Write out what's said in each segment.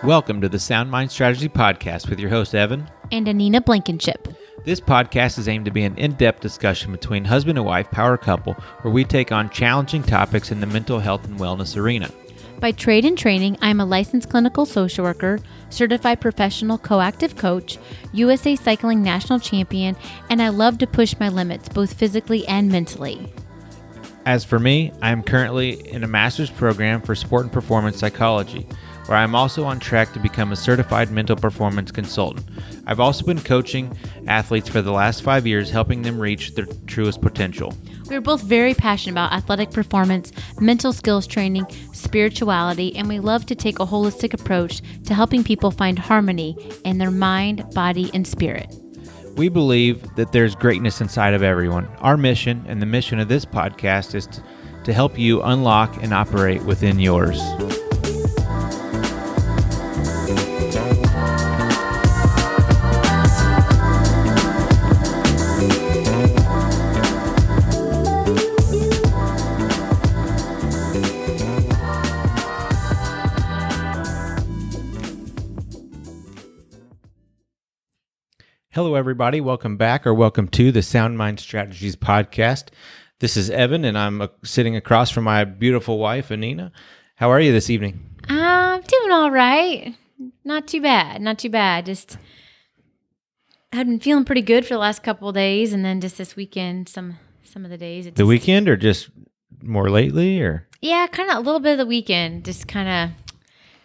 Welcome to the Sound Mind Strategy Podcast with your host, Evan and Anina Blankenship. This podcast is aimed to be an in-depth discussion between husband and wife power couple where we take on challenging topics in the mental health and wellness arena. By trade and training, I'm a licensed clinical social worker, certified professional coactive coach, USA Cycling National Champion, and I love to push my limits both physically and mentally. As for me, I am currently in a master's program for sport and performance psychology, where I'm also on track to become a certified mental performance consultant. I've also been coaching athletes for the last 5 years, helping them reach their truest potential. We're both very passionate about athletic performance, mental skills training, spirituality, and we love to take a holistic approach to helping people find harmony in their mind, body, and spirit. We believe that there's greatness inside of everyone. Our mission and the mission of this podcast is to help you unlock and operate within yours. Hello, everybody. Welcome back or welcome to the Sound Mind Strategies podcast. This is Evan, and I'm sitting across from my beautiful wife, Anina. How are you this evening? I'm doing all right. Not too bad. Not too bad. Just had been feeling pretty good for the last couple of days, and then just this weekend, some of the days. The weekend, or just more lately, or? Yeah, kind of a little bit of the weekend. Just kind of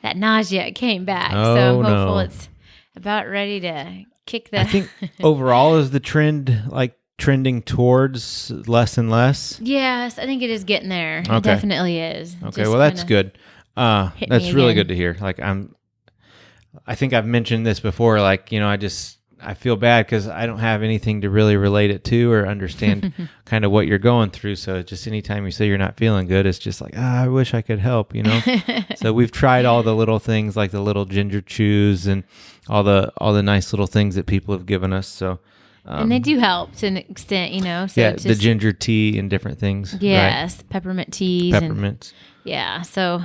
that nausea came back. Oh, so I'm hopeful no. It's about ready to kick the. I think overall is the trend like trending towards less and less. Yes, I think it is getting there. Okay. It definitely is. Okay, well that's good. That's really again. good to hear. I think I've mentioned this before. Like, I feel bad because I don't have anything to really relate it to or understand kind of what you're going through. So just anytime you say you're not feeling good, it's just like, I wish I could help, So we've tried all the little things like the little ginger chews and all the nice little things that people have given us. So and they do help to an extent, So yeah, it's the just, ginger tea and different things. yes, right? peppermint teas. Peppermints. Yeah, so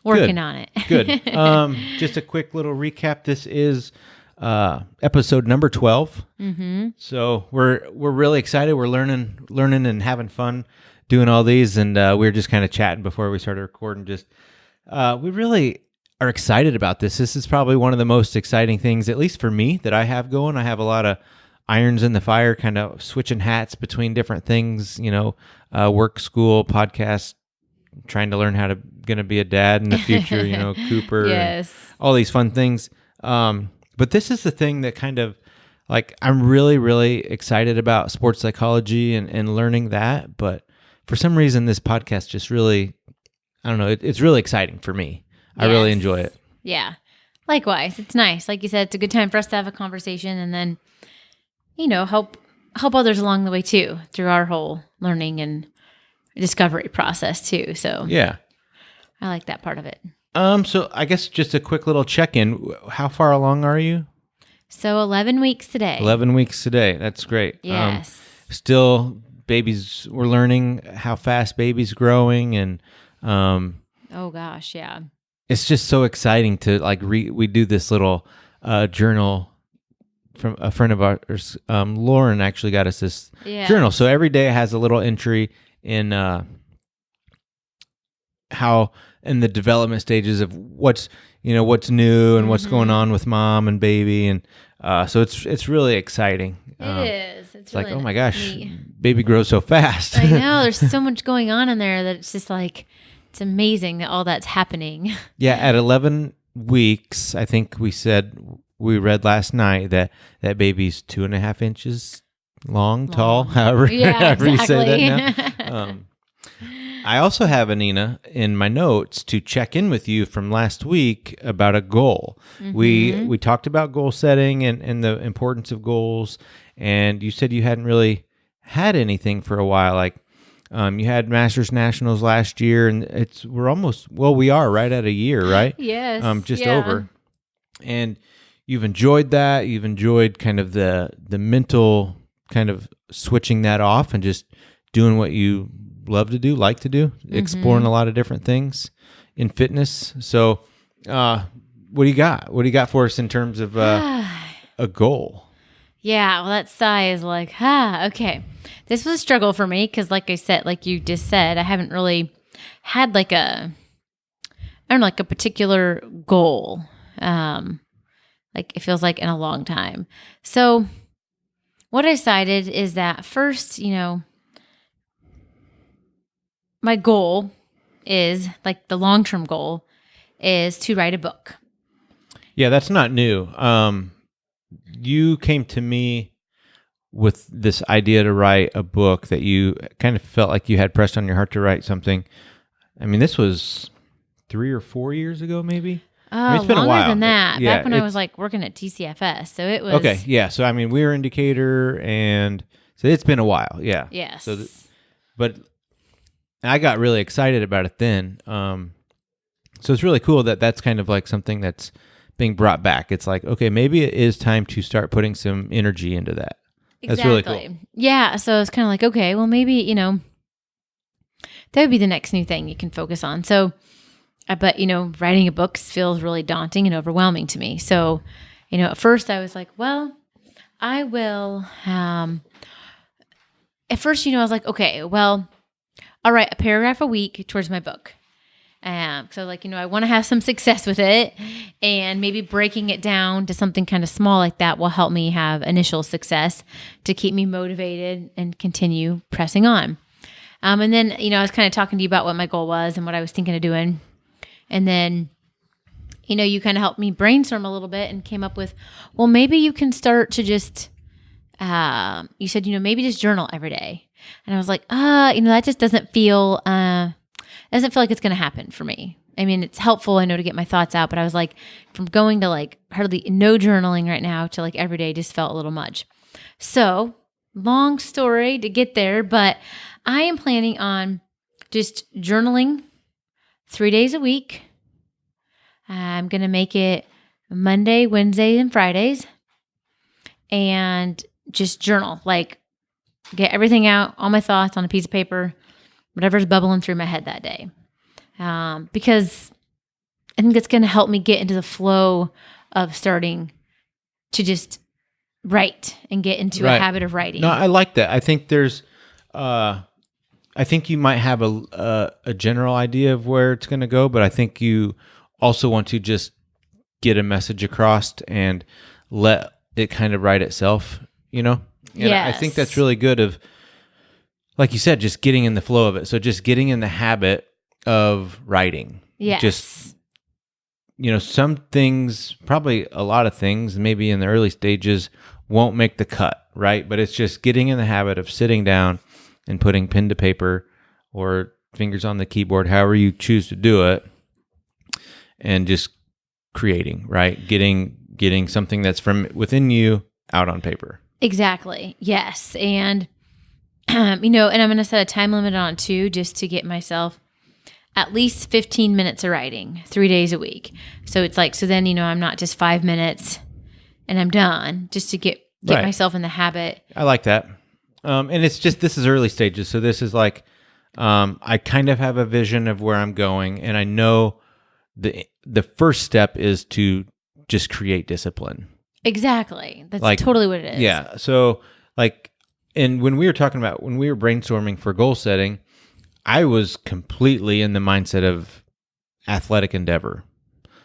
working on it. Good. Just a quick little recap. This is episode number 12. Mm-hmm. So we're really excited. We're learning and having fun doing all these. And we were just kind of chatting before we started recording. Just we really are excited about this. This is probably one of the most exciting things, at least for me, that I have going. I have a lot of irons in the fire, kind of switching hats between different things. Work, school, podcast, trying to learn how to gonna be a dad in the future. Cooper, yes, and all these fun things. But this is the thing that kind of like I'm really, really excited about sports psychology and learning that. But for some reason, this podcast just really, I don't know, it's really exciting for me. I really enjoy it. Yeah. Likewise. It's nice. Like you said, it's a good time for us to have a conversation and then, help others along the way too, through our whole learning and discovery process too. So yeah, I like that part of it. So I guess just a quick little check-in. How far along are you? So 11 weeks today. 11 weeks today. That's great. Yes. Still, babies, we're learning how fast babies growing, and oh gosh, yeah. it's just so exciting to like we do this little journal from a friend of ours. Lauren actually got us this journal. So every day it has a little entry in how in the development stages of what's new and what's going on with mom and baby, and so it's really exciting. It is. It's really like, oh my gosh, neat. Baby grows so fast. I know. There's so much going on in there that it's just like it's amazing that all that's happening. Yeah, at 11 weeks, I think we read last night that baby's 2.5 inches long, tall, however you say that now. I also have, Anina, in my notes to check in with you from last week about a goal. Mm-hmm. We talked about goal setting and the importance of goals, and you said you hadn't really had anything for a while. Like you had Masters Nationals last year, and we are right at a year, right? Yes. Over. And you've enjoyed that. You've enjoyed kind of the mental kind of switching that off and just doing what you love to do, like to do, exploring a lot of different things in fitness. So what do you got? What do you got for us in terms of a goal? Yeah, well, that sigh is like, okay. This was a struggle for me because, like I said, like you just said, I haven't really had like a particular goal. Like it feels like in a long time. So what I decided is that first, my goal is like the long-term goal is to write a book. Yeah, that's not new. You came to me with this idea to write a book that you kind of felt like you had pressed on your heart to write something. I mean, this was 3 or 4 years ago, maybe. It's been a while. Than that. Yeah, back when I was like working at TCFS, so it was okay. Yeah, so I mean, we were in Decatur, and so it's been a while. Yeah. Yes. But I got really excited about it then. So it's really cool that that's kind of like something that's being brought back. It's like, okay, maybe it is time to start putting some energy into that. That's really cool. Yeah. So it's kind of like, okay, well, maybe, that would be the next new thing you can focus on. So, but, writing a book feels really daunting and overwhelming to me. So, at first I was like, well, I will, at first, I was like, okay, well, I'll write a paragraph a week towards my book. So like, I want to have some success with it, and maybe breaking it down to something kind of small like that will help me have initial success to keep me motivated and continue pressing on. And then, I was kind of talking to you about what my goal was and what I was thinking of doing. And then, you kind of helped me brainstorm a little bit and came up with, well, maybe you can start to just, you said, maybe just journal every day. And I was like, that just doesn't feel like it's going to happen for me. I mean, it's helpful, I know, to get my thoughts out, but I was like, from going to like hardly no journaling right now to like every day just felt a little much. So long story to get there, but I am planning on just journaling 3 days a week. I'm going to make it Monday, Wednesday, and Fridays, and just journal, like get everything out, all my thoughts on a piece of paper, whatever's bubbling through my head that day. Because I think it's going to help me get into the flow of starting to just write and get into a habit of writing. No, I like that. I think I think you might have a general idea of where it's going to go, but I think you also want to just get a message across and let it kind of write itself, And yes. I think that's really good of, like you said, just getting in the flow of it. So just getting in the habit of writing. Yes. Just, some things, probably a lot of things, maybe in the early stages won't make the cut, right? But it's just getting in the habit of sitting down and putting pen to paper or fingers on the keyboard, however you choose to do it, and just creating, right? Getting something that's from within you out on paper. Exactly. Yes. And and I'm going to set a time limit on it too, just to get myself at least 15 minutes of writing 3 days a week. So it's like, so then, I'm not just 5 minutes and I'm done, just to get myself in the habit. I like that. And it's just, this is early stages. So this is like, I kind of have a vision of where I'm going, and I know the first step is to just create discipline. Exactly. That's totally what it is. Yeah. So like, and when we were brainstorming for goal setting, I was completely in the mindset of athletic endeavor,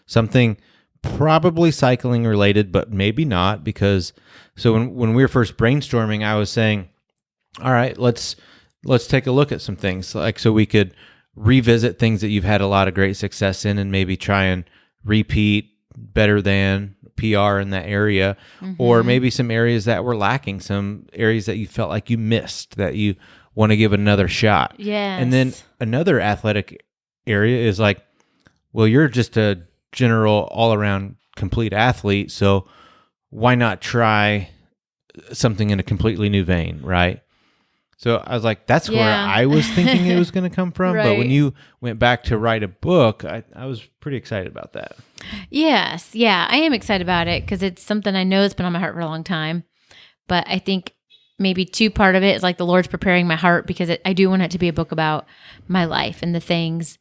something probably cycling related, but maybe not, because so when we were first brainstorming, I was saying, all right, let's take a look at some things, like so we could revisit things that you've had a lot of great success in and maybe try and repeat better than PR in that area, or maybe some areas that were lacking, some areas that you felt like you missed that you want to give another shot. Yes. And then another athletic area is like, well, you're just a general all-around complete athlete, so why not try something in a completely new vein, right? So I was like, that's where I was thinking it was going to come from. Right. But when you went back to write a book, I was pretty excited about that. Yes. Yeah, I am excited about it because it's something I know that's been on my heart for a long time. But I think maybe part of it is like the Lord's preparing my heart, because I do want it to be a book about my life and the things,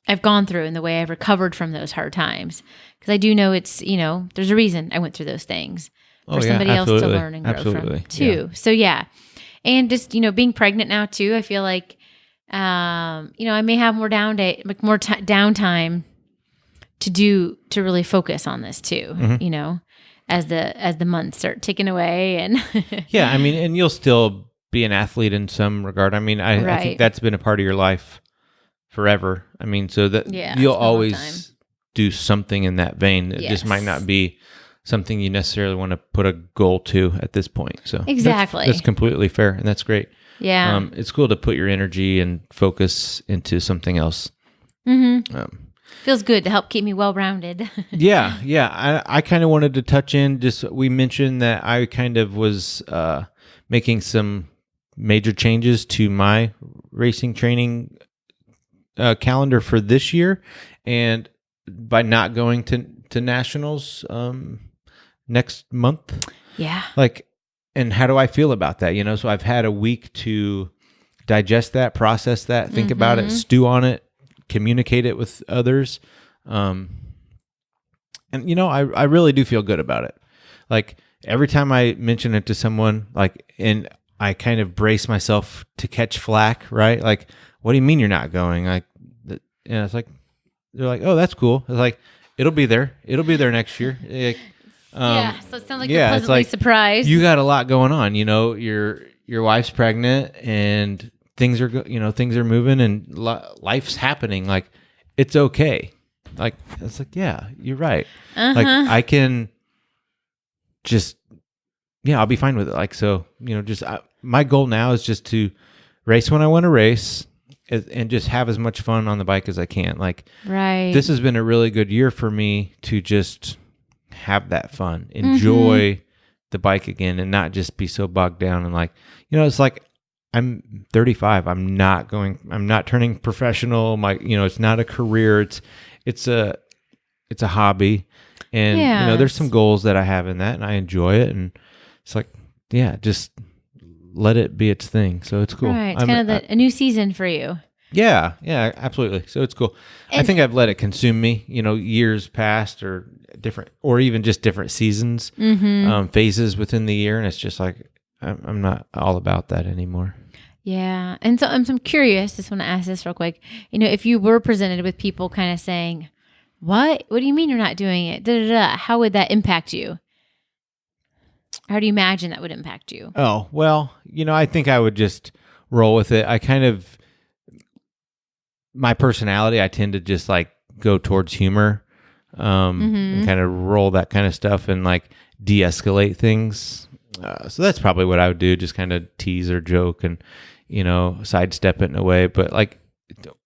I've gone through and the way I've recovered from those hard times. Because I do know it's, there's a reason I went through those things for somebody else to learn and grow from too. Yeah. So yeah. And just, being pregnant now too, I feel like, I may have more downtime to really focus on this too, as the months start ticking away and yeah, I mean, and you'll still be an athlete in some regard. I mean, I think that's been a part of your life forever. I mean, so that you'll always do something in that vein. It just might not be something you necessarily want to put a goal to at this point. So exactly, that's completely fair, and that's great. Yeah, it's cool to put your energy and focus into something else. Feels good to help keep me well-rounded. Yeah. I kind of wanted to touch in. We mentioned that I kind of was making some major changes to my racing training calendar for this year, and by not going to nationals next month. Yeah. And how do I feel about that? So I've had a week to digest that, process that, think about it, stew on it, communicate it with others. And I really do feel good about it. Like every time I mention it to someone, and I kind of brace myself to catch flack, right? Like, what do you mean you're not going? It's like, they're like, oh, that's cool. It's like, it'll be there next year. So it sounds like you're pleasantly surprised. You got a lot going on. Your wife's pregnant, and things are things are moving, and life's happening. Like, it's okay. Like, it's like, yeah, you're right. Like, I can just, I'll be fine with it. Like, so my goal now is just to race when I want to race, and just have as much fun on the bike as I can. Like, right. This has been a really good year for me to just have that fun, enjoy the bike again, and not just be so bogged down. And it's like, I'm 35. I'm not turning professional. It's not a career. It's a hobby. And, there's some goals that I have in that, and I enjoy it. And it's like, just let it be its thing. So it's cool. Right. It's kind of a new season for you. Yeah, absolutely. So it's cool. And I think I've let it consume me, years past, or even just different seasons, phases within the year. And it's just like, I'm not all about that anymore. Yeah. And so I'm curious, just want to ask this real quick. If you were presented with people kind of saying, what do you mean you're not doing it? Da, da, da. How would that impact you? How do you imagine that would impact you? Oh, well, I think I would just roll with it. My personality, I tend to just go towards humor, and kind of roll that kind of stuff and de-escalate things. So that's probably what I would do. Just kind of tease or joke and, sidestep it in a way, but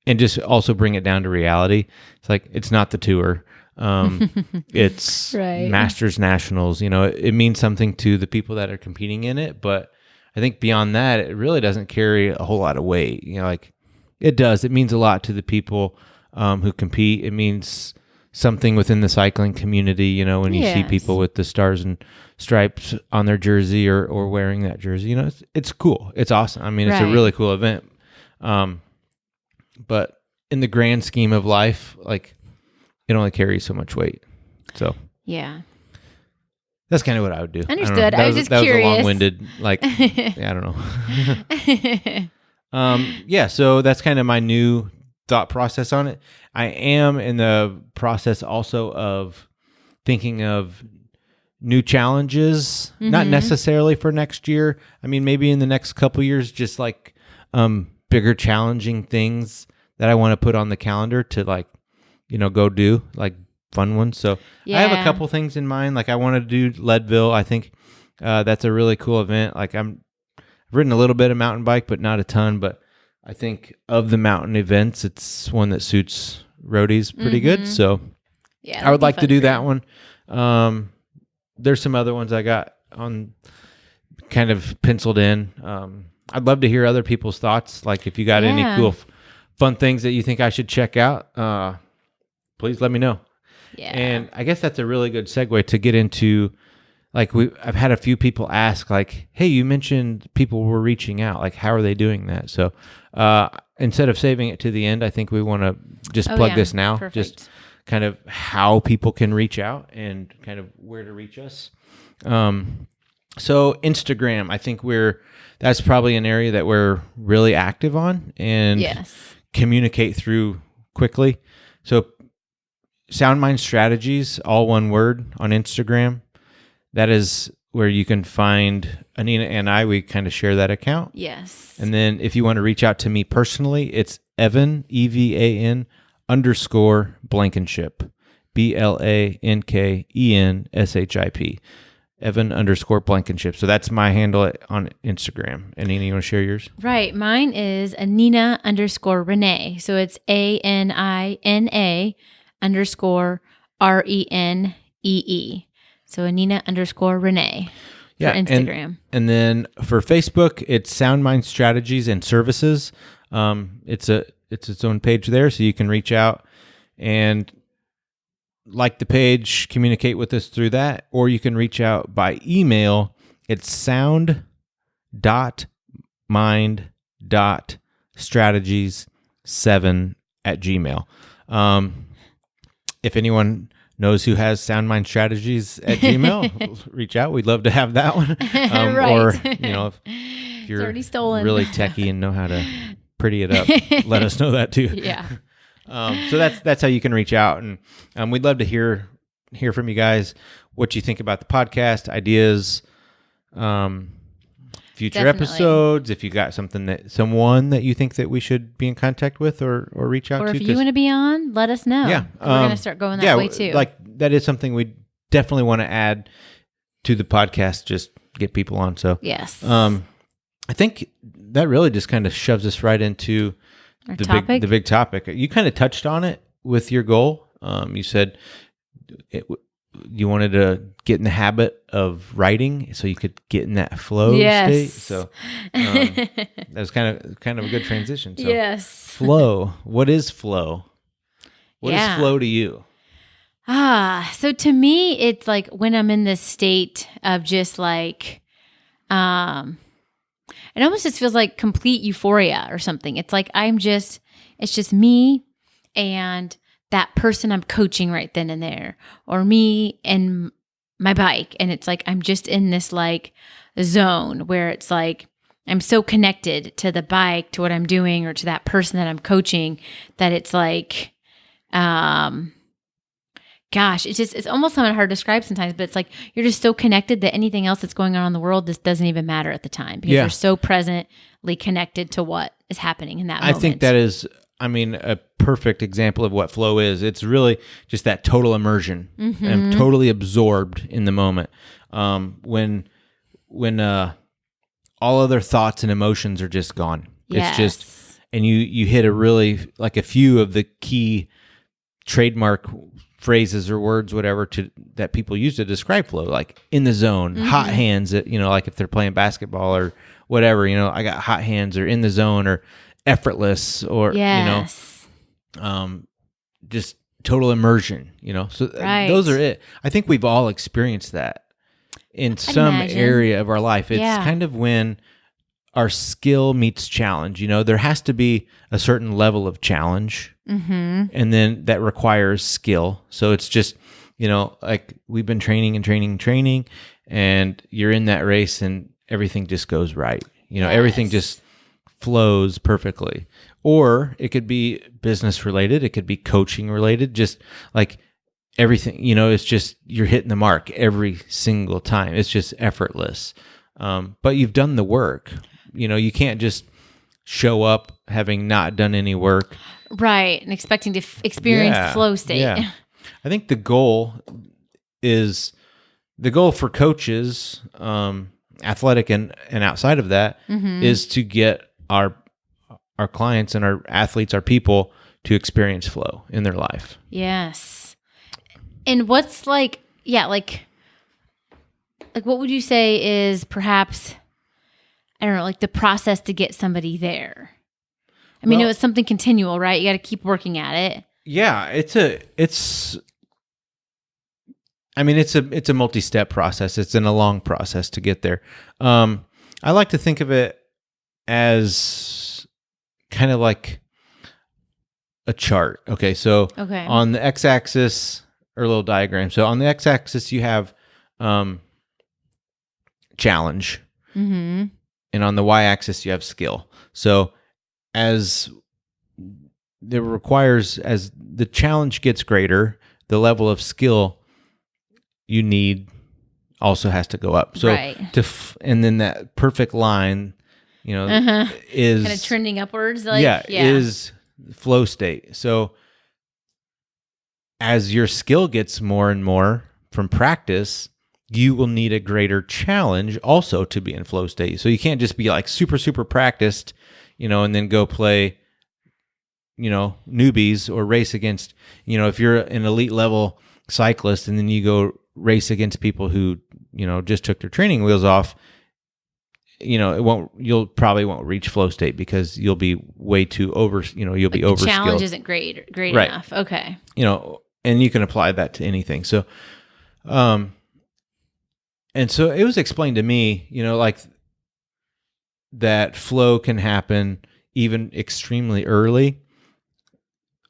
and just also bring it down to reality. It's like, it's not the tour. It's Masters Nationals, it means something to the people that are competing in it, but I think beyond that, it really doesn't carry a whole lot of weight. It does. It means a lot to the people who compete. It means something within the cycling community, when you see people with the stars and stripes on their jersey or wearing that jersey, it's cool. It's awesome. I mean, it's a really cool event. But in the grand scheme of life, it only carries so much weight. So yeah, that's kind of what I would do. Understood. I was just curious. That was a long-winded, I don't know. So that's kind of my new thought process on it. I am in the process also of thinking of new challenges, not necessarily for next year. I mean, maybe in the next couple years, just bigger challenging things that I want to put on the calendar to go do, fun ones. So I have a couple things in mind. I want to do Leadville. I think that's a really cool event. I've ridden a little bit of mountain bike, but not a ton. But I think of the mountain events, it's one that suits roadies pretty good. So I would like to do that one. There's some other ones I got on kind of penciled in. I'd love to hear other people's thoughts. If you got any cool, fun things that you think I should check out, please let me know. Yeah. And I guess that's a really good segue to get into, I've had a few people ask, hey, you mentioned people were reaching out. How are they doing that? So, instead of saving it to the end, I think we want to just plug this now. Perfect. Just kind of how people can reach out and kind of where to reach us. So Instagram, I think that's probably an area that we're really active on and communicate through quickly. So Sound Mind Strategies, all one word, on Instagram. That is where you can find Anina and I. We kind of share that account. Yes. And then if you want to reach out to me personally, it's Evan, EVAN _ Blankenship, BLANKENSHIP, Evan _ Blankenship. So that's my handle on Instagram. Anina, you want to share yours? Right. Mine is Anina _ Renee. So it's ANINA _ RENEE. So Anina _ Renee for Instagram. And then for Facebook, it's Sound Mind Strategies and Services. It's its own page there, so you can reach out and like the page, communicate with us through that, or you can reach out by email. It's sound.mind.strategies7@gmail.com. If anyone knows who has Sound Mind Strategies at Gmail, reach out. We'd love to have that one. Right. Or, if you're already stolen. really techie and know how to pretty it up, let us know that too. Yeah. So that's how you can reach out, and we'd love to hear from you guys what you think about the podcast, ideas, future episodes. If you got someone that you think that we should be in contact with or reach out to, or if you want to be on, let us know. Yeah, we're gonna start going that way too. Like that is something we definitely want to add to the podcast. Just get people on. So yes, I think that really just kind of shoves us right into the big topic. You kind of touched on it with your goal. You said you wanted to get in the habit of writing so you could get in that flow state. So that was kind of a good transition. So, yes. Flow. What is flow? What is flow to you? So to me, it's like when I'm in this state of just like, it almost just feels like complete euphoria or something. It's like it's just me and that person I'm coaching right then and there, or me and my bike. And it's like, I'm just in this like zone where it's like, I'm so connected to the bike, to what I'm doing, or to that person that I'm coaching, that it's like, gosh, it's almost somewhat hard to describe sometimes, but it's like you're just so connected that anything else that's going on in the world just doesn't even matter at the time because you're so presently connected to what is happening in that moment. I think that is, a perfect example of what flow is. It's really just that total immersion. Mm-hmm. I'm totally absorbed in the moment. When all other thoughts and emotions are just gone. Yes. It's just, and you hit a few of the key trademark phrases or words, whatever, that people use to describe flow, like in the zone, hot hands, like if they're playing basketball or whatever, I got hot hands, or in the zone, or effortless, or, just total immersion, so those are it. I think we've all experienced that in some area of our life. It's kind of when our skill meets challenge. There has to be a certain level of challenge, and then that requires skill. So it's just, like we've been training, and you're in that race, and everything just goes right. Everything just flows perfectly. Or it could be business related. It could be coaching related. Just like everything, it's just you're hitting the mark every single time. It's just effortless. But you've done the work. You can't just show up having not done any work. Right. And expecting to experience the flow state. Yeah. I think the goal for coaches, athletic and outside of that, is to get our clients and our athletes, our people, to experience flow in their life. Yes. And what's what would you say is perhaps, I don't know, like the process to get somebody there? It's something continual, right? You got to keep working at it. Yeah, it's a multi-step process. It's a long process to get there. I like to think of it as kind of like a chart. Okay, so on the x-axis, or a little diagram. So on the x-axis, you have challenge, and on the y-axis, you have skill. So as the challenge gets greater, the level of skill you need also has to go up. So and then that perfect line, is kind of trending upwards. Is flow state. So as your skill gets more and more from practice, you will need a greater challenge also to be in flow state. So you can't just be like super, super practiced, and then go play, newbies or race against, if you're an elite level cyclist and then you go race against people who, just took their training wheels off, you'll probably won't reach flow state because you'll be way too you'll be over. The challenge isn't great enough. Okay. And you can apply that to anything. So, and so it was explained to me, like that flow can happen even extremely early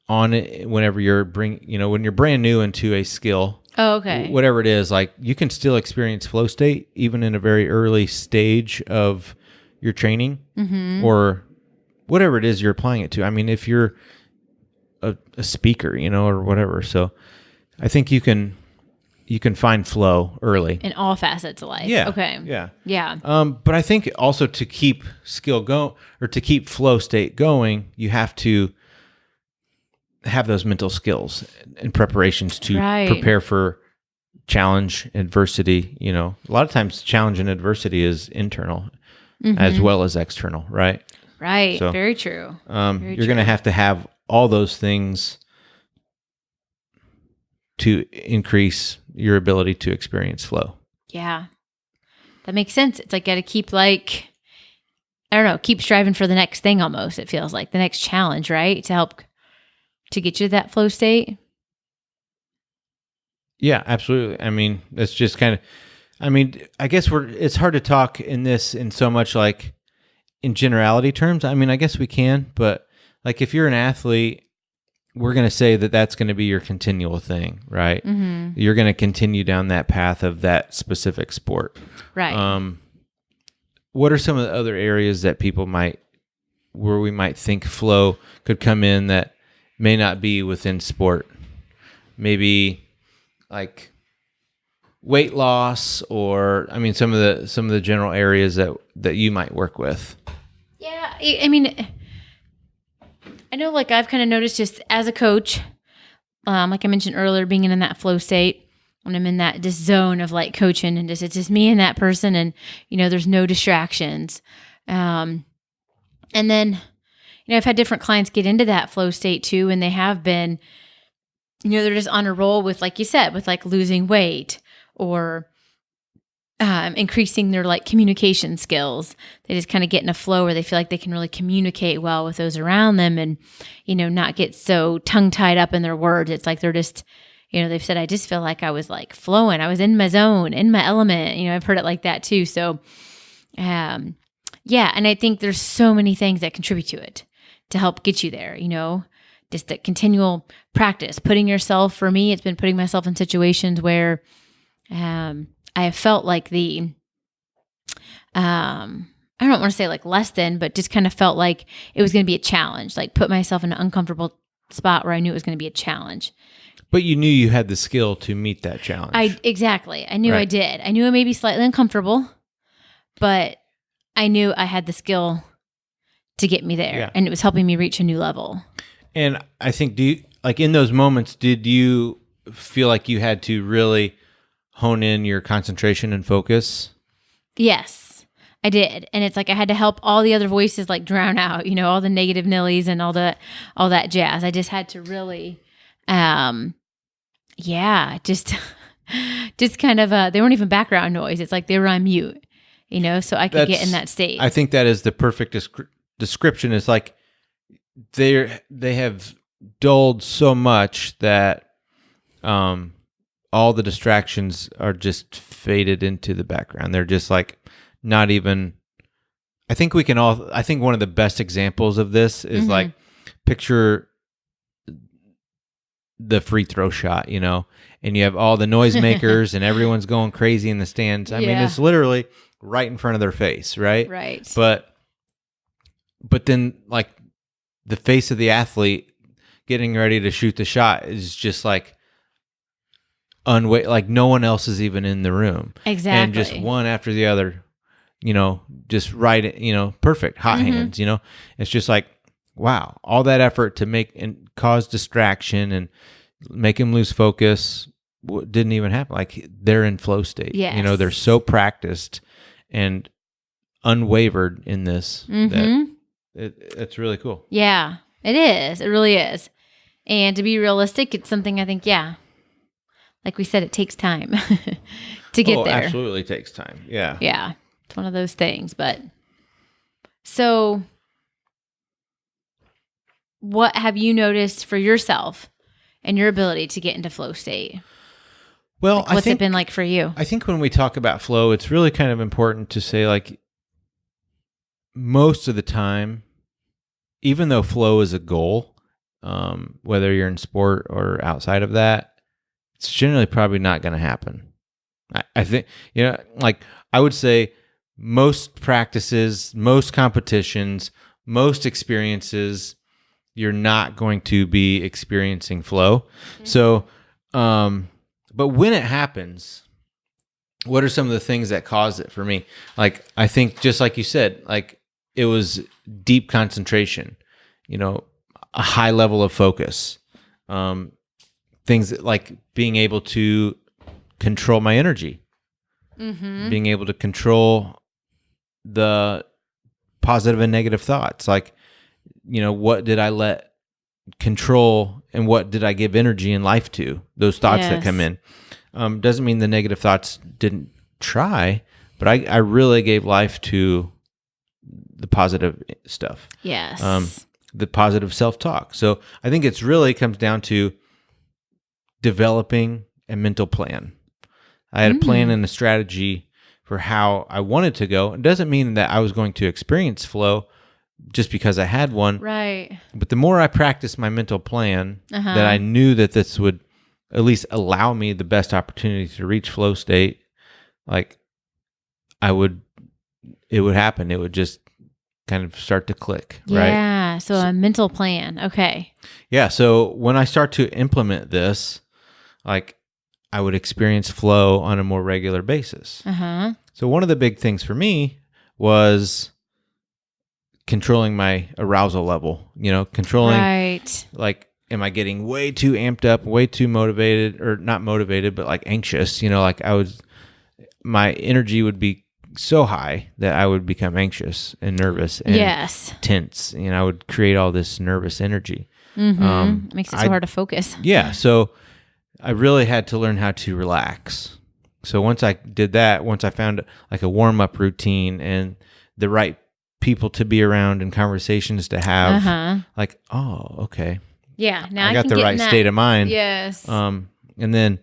on it whenever when you're brand new into a skill. Oh, okay. Whatever it is, like you can still experience flow state even in a very early stage of your training or whatever it is you're applying it to. I mean, if you're a speaker, or whatever. So I think you can find flow early in all facets of life. Yeah. Okay. Yeah. But I think also to keep skill go or to keep flow state going, you have to have those mental skills and preparations to prepare for challenge, adversity. A lot of times challenge and adversity is internal as well as external, right? Right. So, very true. You're going to have all those things to increase your ability to experience flow. Yeah. That makes sense. It's like got to keep keep striving for the next thing almost, it feels like. The next challenge, right? To help to get you to that flow state. Yeah, absolutely. I mean, that's just kind of, I guess it's hard to talk in so much like in generality terms. I mean, I guess we can, but like if you're an athlete, we're going to say that that's going to be your continual thing, right? Mm-hmm. You're going to continue down that path of that specific sport. Right. What are some of the other areas that where we might think flow could come in that may not be within sport? Maybe like weight loss, or some of the general areas that you might work with. Yeah, I mean, I know like I've kind of noticed just as a coach, like I mentioned earlier, being in that flow state when I'm in that just zone of like coaching and it's just me and that person, and there's no distractions, and then I've had different clients get into that flow state too, and they have been, they're just on a roll with, like you said, with like losing weight or increasing their like communication skills. They just kind of get in a flow where they feel like they can really communicate well with those around them and, not get so tongue tied up in their words. It's like they're just, they've said, I just feel like I was like flowing. I was in my zone, in my element. I've heard it like that too. So, yeah. And I think there's so many things that contribute to it to help get you there, just that continual practice, for me, it's been putting myself in situations where, I have felt like I don't want to say like less than, but just kind of felt like it was going to be a challenge, like put myself in an uncomfortable spot where I knew it was going to be a challenge. But you knew you had the skill to meet that challenge. Exactly. I knew I did. I knew it may be slightly uncomfortable, but I knew I had the skill to get me there, and it was helping me reach a new level. And I think, in those moments, did you feel like you had to really hone in your concentration and focus? Yes, I did. And it's like I had to help all the other voices like drown out, all the negative nillies and all that jazz. I just had to really, just kind of, they weren't even background noise. It's like they were on mute, so I could get in that state. I think that is the perfect description. It's like they have dulled so much that, all the distractions are just faded into the background. They're just like not even, I think I think one of the best examples of this is like picture the free throw shot, and you have all the noisemakers and everyone's going crazy in the stands. I mean, it's literally right in front of their face, right? Right. But then like the face of the athlete getting ready to shoot the shot is just like like no one else is even in the room. Exactly. And just one after the other, just right, perfect, hot hands, It's just like, wow, all that effort to make and cause distraction and make him lose focus didn't even happen. Like they're in flow state. Yes. They're so practiced and unwavered in this that it's really cool. Yeah, it is. It really is. And to be realistic, it's something I think, like we said, it takes time to get there. Absolutely takes time. Yeah. Yeah. It's one of those things. But so what have you noticed for yourself and your ability to get into flow state? Well, what's it been like for you? I think when we talk about flow, it's really kind of important to say, like, most of the time, even though flow is a goal, whether you're in sport or outside of that, it's generally probably not going to happen. I think, like I would say most practices, most competitions, most experiences, you're not going to be experiencing flow. So, but when it happens, what are some of the things that cause it for me? Like, I think just like you said, like it was deep concentration, a high level of focus, things that, like being able to control my energy, being able to control the positive and negative thoughts. Like, what did I let control and what did I give energy and life to? Those thoughts that come in. Doesn't mean the negative thoughts didn't try, but I really gave life to the positive stuff. Yes. The positive self-talk. So I think it's really comes down to developing a mental plan. I had a plan and a strategy for how I wanted to go. It doesn't mean that I was going to experience flow just because I had one. Right. But the more I practiced my mental plan, that I knew that this would at least allow me the best opportunity to reach flow state, like it would happen. It would just kind of start to click, right? Yeah, so a mental plan. Okay. Yeah, so when I start to implement this, like I would experience flow on a more regular basis. So one of the big things for me was controlling my arousal level, controlling, like, am I getting way too amped up, way too motivated, or not motivated, but like anxious, like my energy would be so high that I would become anxious and nervous and tense. I would create all this nervous energy. Makes it so hard to focus. Yeah. So I really had to learn how to relax. So once I did that, once I found like a warm-up routine and the right people to be around and conversations to have, like, oh, okay. Yeah. Now I got the right state of mind. Yes. And then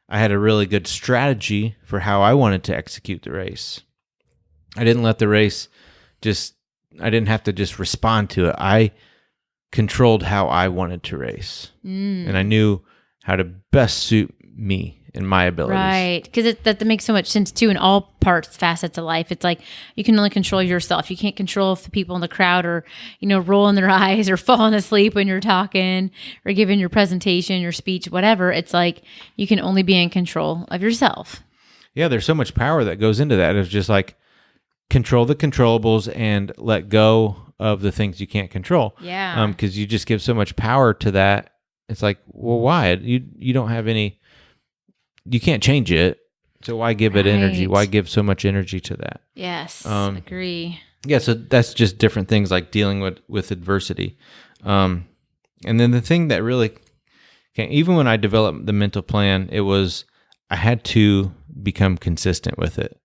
I had a really good strategy for how I wanted to execute the race. I didn't let the race I didn't have to just respond to it. I controlled how I wanted to race. And I knew how to best suit me and my abilities. Right. Because that makes so much sense too in all facets of life. It's like you can only control yourself. You can't control if the people in the crowd are, rolling their eyes or falling asleep when you're talking or giving your presentation, your speech, whatever. It's like you can only be in control of yourself. Yeah, there's so much power that goes into that. It's just like control the controllables and let go of the things you can't control. Yeah. Because you just give so much power to that. It's like, well, why? You don't have any, you can't change it. So why give it energy? Why give so much energy to that? Yes, agree. Yeah, so that's just different things like dealing with adversity. And then the thing that really, even when I developed the mental plan, I had to become consistent with it.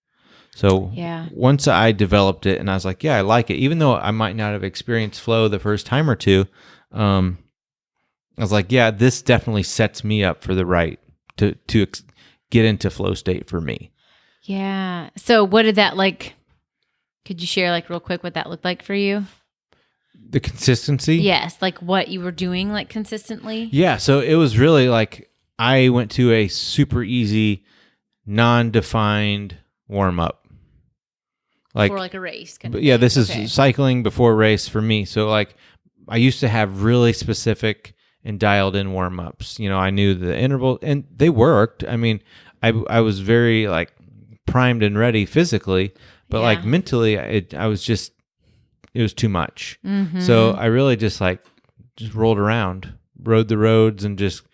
So once I developed it and I was like, yeah, I like it. Even though I might not have experienced flow the first time or two, I was like, yeah, this definitely sets me up for the right to get into flow state for me. Yeah. So what did that Could you share like real quick what that looked like for you? The consistency? Yes, like what you were doing like consistently? Yeah, so it was really like I went to a super easy, non-defined warm-up. For like a race. Yeah, this is cycling before race for me. So like I used to have really specific and dialed in warm-ups. You know, I knew the interval and they worked. I mean, I was very like primed and ready physically, but like mentally I was just, it was too much. Mm-hmm. So I really just rolled around, rode the roads and just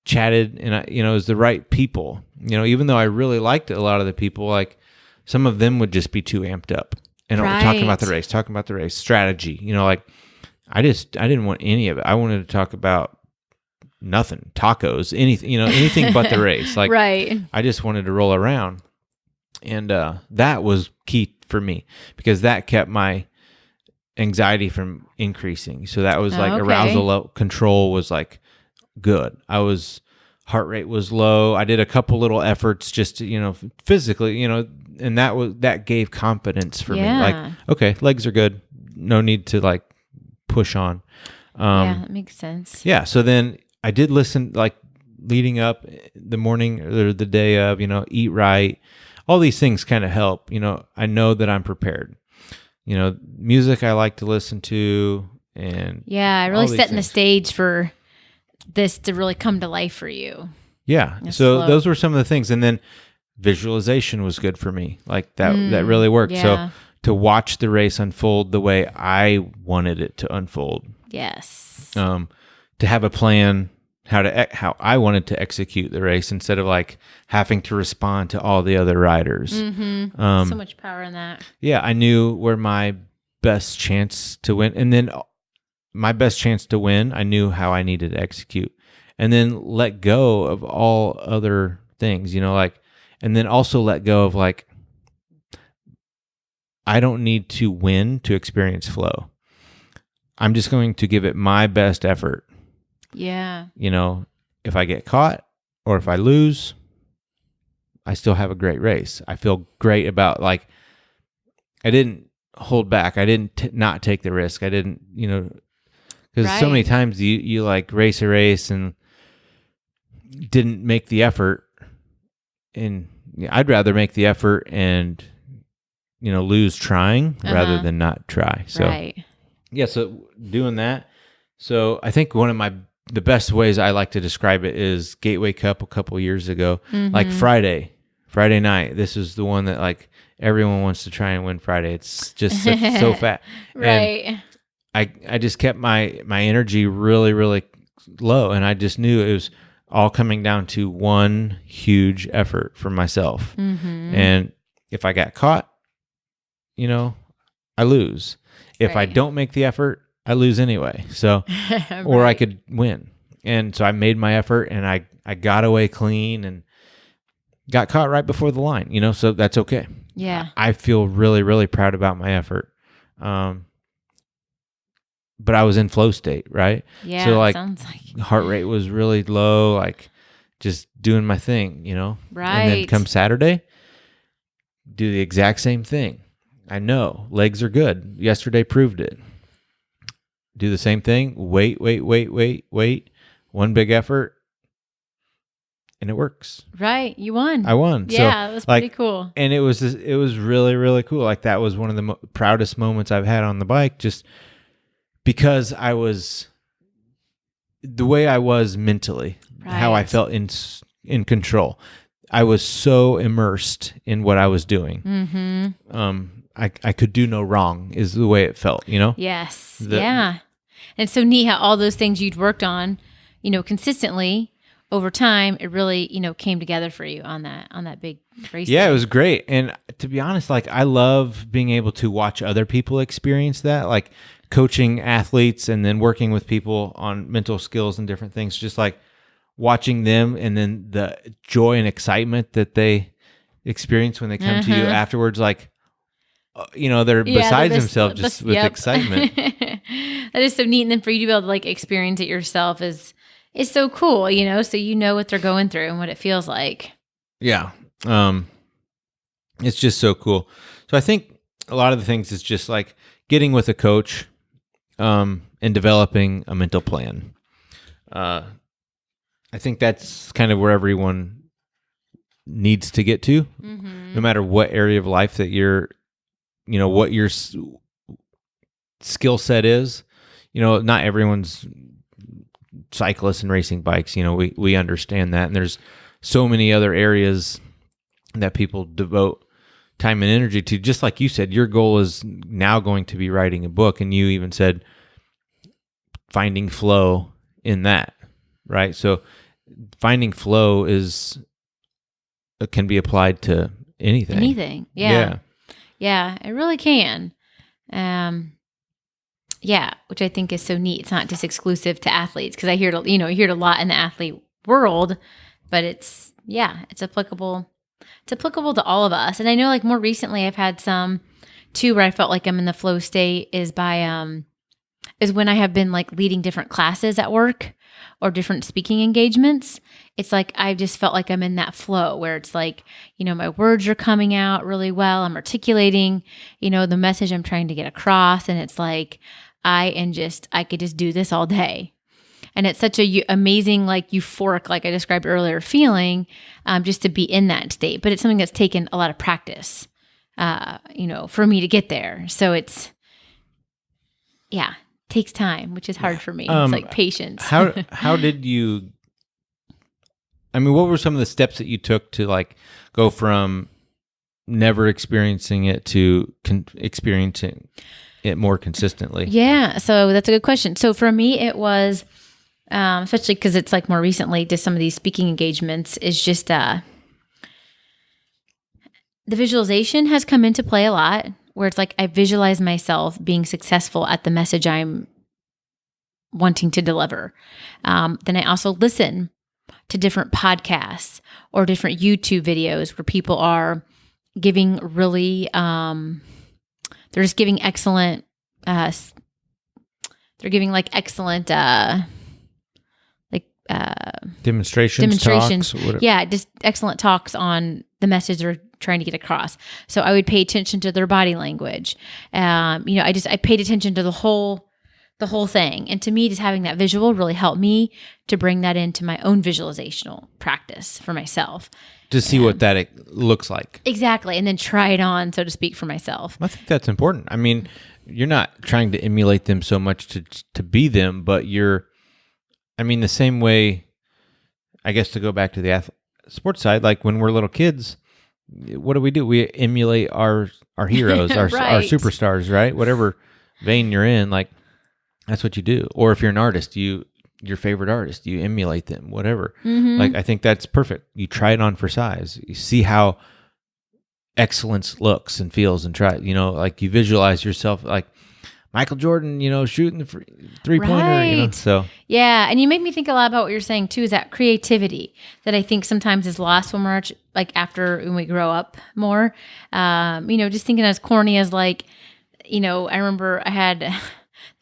chatted, and it was the right people. You know, even though I really liked a lot of the people, like some of them would just be too amped up and talking about the race strategy. You know, like I didn't want any of it. I wanted to talk about nothing, tacos, anything, anything but the race. Like, right. I just wanted to roll around, and that was key for me because that kept my anxiety from increasing. So that was like arousal control was like good. Heart rate was low. I did a couple little efforts just to, physically, and that gave confidence for me. Like, okay, legs are good. No need to like push on. That makes sense. Yeah. So then I did listen, like leading up the morning or the day of, eat right. All these things kind of help. I know that I'm prepared. Music I like to listen to, and I really setting the stage for this to really come to life for you. Yeah. So those were some of the things. And then visualization was good for me. Like that really worked. Yeah. So to watch the race unfold the way I wanted it to unfold. Yes. To have a plan how I wanted to execute the race instead of like having to respond to all the other riders. Mm-hmm. So much power in that. Yeah. I knew where my best chance to win. And then my best chance to win, I knew how I needed to execute, and then let go of all other things, and then also let go of like, I don't need to win to experience flow. I'm just going to give it my best effort. Yeah. If I get caught or if I lose, I still have a great race. I feel great about like, I didn't hold back. I didn't not take the risk. I didn't, because so many times you like race a race and didn't make the effort, and I'd rather make the effort and lose trying rather than not try. So so doing that. So I think one of the best ways I like to describe it is Gateway Cup a couple years ago, like Friday night. This is the one that like everyone wants to try and win Friday. It's just so fat. Right. And I just kept my energy really, really low, and I just knew it was all coming down to one huge effort for myself. Mm-hmm. And if I got caught, I lose. If I don't make the effort, I lose anyway. So, or I could win. And so I made my effort, and I got away clean and got caught right before the line, so that's okay. Yeah. I feel really, really proud about my effort. But I was in flow state, right? Yeah. So like, sounds like heart rate was really low, like just doing my thing, Right. And then come Saturday, do the exact same thing. I know legs are good. Yesterday proved it. Do the same thing. Wait. One big effort, and it works. Right. You won. I won. Yeah, so, it was pretty cool. And it was really, really cool. Like that was one of the proudest moments I've had on the bike, just because I was the way I was mentally, how I felt in control. I was so immersed in what I was doing. Mm-hmm. I could do no wrong is the way it felt, Yes. Yeah. And it's so neat how all those things you'd worked on, consistently over time, it really, came together for you on that big race. Yeah, it was great. And to be honest, like I love being able to watch other people experience that, like coaching athletes and then working with people on mental skills and different things, just like watching them and then the joy and excitement that they experience when they come to you afterwards, like, they're besides themselves just with excitement. That is so neat. And then for you to be able to like experience it yourself is so cool, so what they're going through and what it feels like. Yeah. It's just so cool. So I think a lot of the things is just like getting with a coach, and developing a mental plan. I think that's kind of where everyone needs to get to, no matter what area of life that what your skill set is. Not everyone's cyclists and racing bikes. We understand that, and there's so many other areas that people devote time and energy to. Just like you said, your goal is now going to be writing a book, and you even said finding flow in that, right? So finding flow can be applied to anything. Yeah, it really can. Which I think is so neat. It's not just exclusive to athletes, because I hear it, hear it a lot in the athlete world, but it's applicable. It's applicable to all of us. And I know, like, more recently I've had some too where I felt like I'm in the flow state is when I have been like leading different classes at work or different speaking engagements. It's like I just felt like I'm in that flow where it's like, my words are coming out really well. I'm articulating, the message I'm trying to get across. And it's like, I could just do this all day. And it's such a amazing, like, euphoric, like I described earlier, feeling just to be in that state. But it's something that's taken a lot of practice, for me to get there. So it's, takes time, which is hard for me. It's like patience. How did you, what were some of the steps that you took to like go from never experiencing it to experiencing it more consistently? Yeah. So that's a good question. So for me, it was, especially because it's like more recently to some of these speaking engagements, is just the visualization has come into play a lot, where it's like I visualize myself being successful at the message I'm wanting to deliver. Then I also listen to different podcasts or different YouTube videos where people are giving really, they're just giving excellent, they're giving like excellent, demonstrations, talks, yeah, just excellent talks on the message they're trying to get across. So I would pay attention to their body language. I paid attention to the whole thing. And to me, just having that visual really helped me to bring that into my own visualizational practice for myself. To see what that looks like. Exactly. And then try it on, so to speak, for myself. I think that's important. You're not trying to emulate them so much to be them, but the same way, I guess, to go back to the sports side, like when we're little kids, what do? We emulate our heroes, our superstars, right? Whatever vein you're in, like that's what you do. Or if you're an artist, your favorite artist, you emulate them, whatever. Like, I think that's perfect. You try it on for size. You see how excellence looks and feels, and try, like you visualize yourself like Michael Jordan, shooting the three-pointer, right. So. Yeah, and you make me think a lot about what you're saying, too, is that creativity that I think sometimes is lost when we're, like, when we grow up more. Just thinking as corny as, like, I remember I think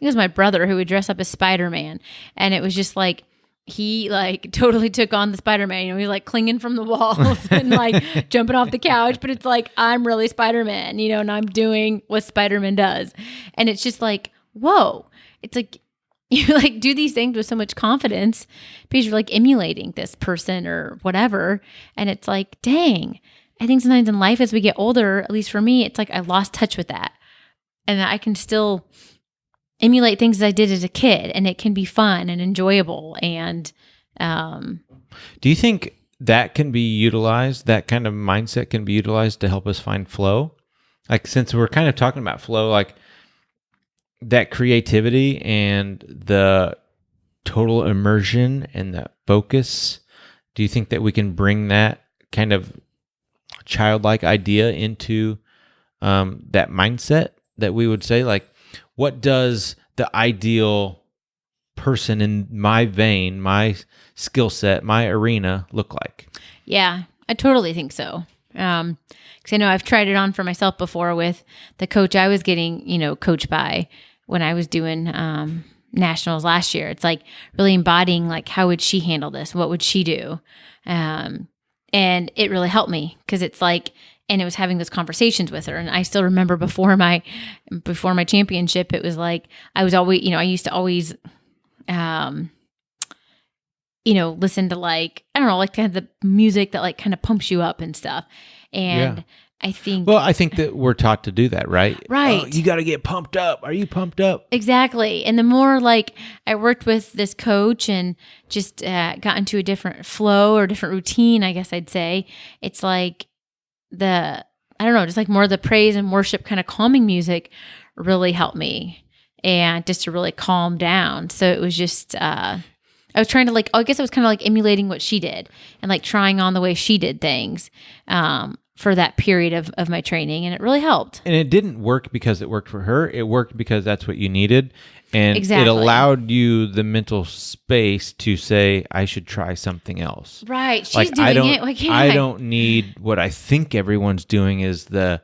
it was my brother who would dress up as Spider-Man, and it was just, like, he like totally took on the Spider-Man. He was like clinging from the walls and like jumping off the couch, but it's like, I'm really Spider-Man, and I'm doing what Spider-Man does. And it's just like, whoa, it's like, you like do these things with so much confidence because you're like emulating this person or whatever. And it's like, dang, I think sometimes in life as we get older, at least for me, it's like I lost touch with that. And I can still emulate things I did as a kid, and it can be fun and enjoyable. And do you think that can be utilized, that kind of mindset can be utilized to help us find flow? Like, since we're kind of talking about flow, like that creativity and the total immersion and the focus, do you think that we can bring that kind of childlike idea into that mindset, that we would say, like, what does the ideal person in my vein, my skill set, my arena look like? Yeah, I totally think so. Because I know I've tried it on for myself before with the coach I was getting, coached by when I was doing nationals last year. It's like really embodying, like, how would she handle this? What would she do? And it really helped me, because it's like, And it was having those conversations with her. And I still remember before my championship, it was like, I was always, I used to always, listen to like, I don't know, like kind of the music that like kind of pumps you up and stuff. And I think that we're taught to do that, right? Right. Oh, you got to get pumped up. Are you pumped up? Exactly. And the more like I worked with this coach and just got into a different flow or different routine, I guess I'd say, it's like just like more of the praise and worship kind of calming music really helped me and just to really calm down. So it was just, I was trying to I guess I was kind of like emulating what she did and like trying on the way she did things for that period of my training. And it really helped. And it didn't work because it worked for her. It worked because that's what you needed. And Exactly. It allowed you the mental space to say, I should try something else. Right. She's doing it. Why can't I? I don't need what I think everyone's doing is the